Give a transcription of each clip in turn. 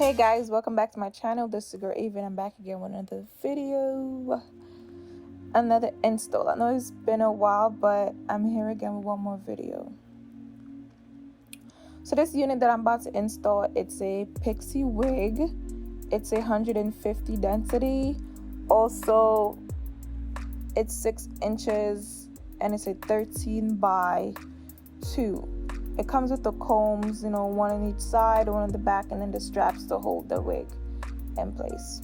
Hey guys, welcome back to my channel. This is girl Ava and I'm back again with another video, another install. I know it's been a while, but I'm here again with one more video. So this unit that I'm about to install, it's a pixie wig. It's 150 density. Also, it's 6 inches and it's a 13 by 2. It comes with the combs, one on each side, one on the back, and then the straps to hold the wig in place.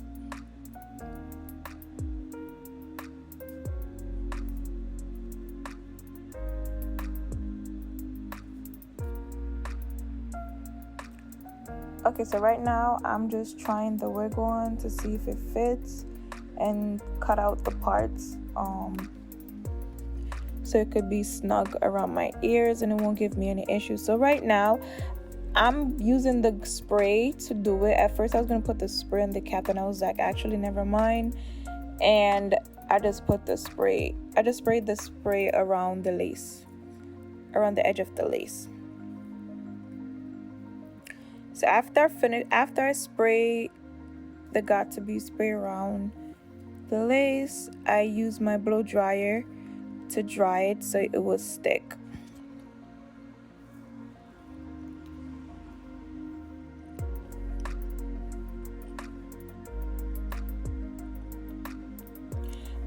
Okay, so right now I'm just trying the wig on to see if it fits and cut out the parts so it could be snug around my ears and it won't give me any issues. So right now I'm using the spray to do it. At first I was going to put the spray in the cap and I was like, actually never mind, and I just put the spray. I just sprayed the spray around the lace, around the edge of the lace. So after I spray the got-to-be spray around the lace, I use my blow dryer to dry it so it will stick.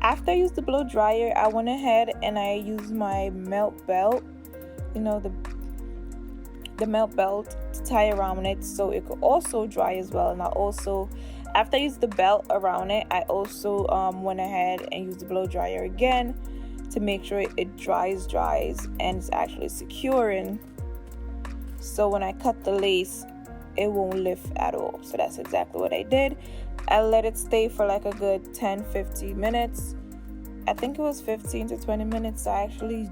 After I used the blow dryer, I went ahead and I used my melt belt, the melt belt, to tie around it so it could also dry as well. And after I used the belt around it, I also went ahead and used the blow dryer again to make sure it dries and it's actually securing, so when I cut the lace it won't lift at all. So that's exactly what I did. I let it stay for like a good 10-15 minutes. I think it was 15 to 20 minutes I actually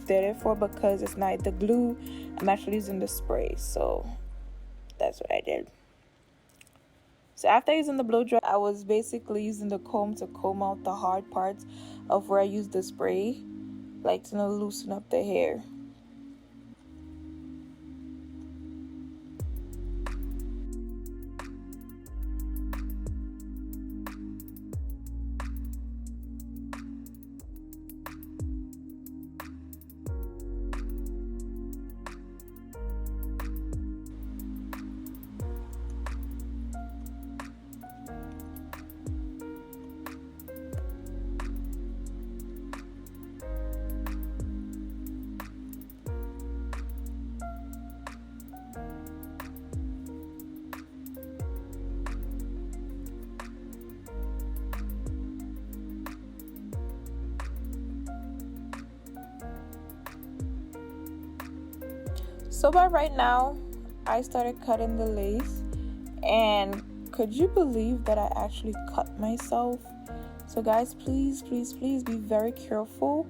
did it for, because it's not the glue, I'm actually using the spray. So that's what I did. So after using the blow dryer, I was basically using the comb to comb out the hard parts of where I used the spray, like to loosen up the hair. So by right now, I started cutting the lace, and could you believe that I actually cut myself? So guys, please be very careful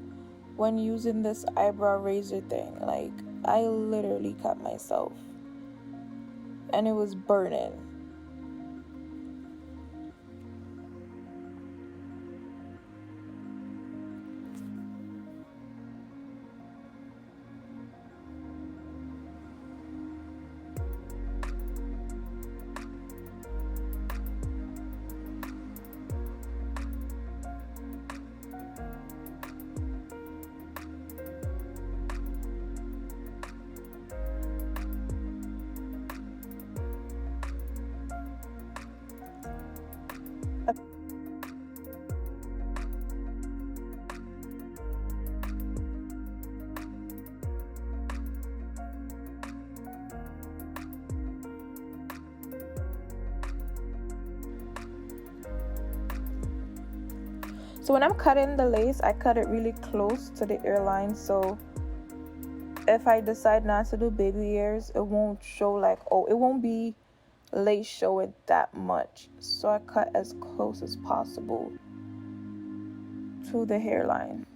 when using this eyebrow razor thing. Like, I literally cut myself and it was burning. So when I'm cutting the lace, I cut it really close to the earline, so if I decide not to do baby ears, it won't show it won't be lace showing that much. So I cut as close as possible to the hairline.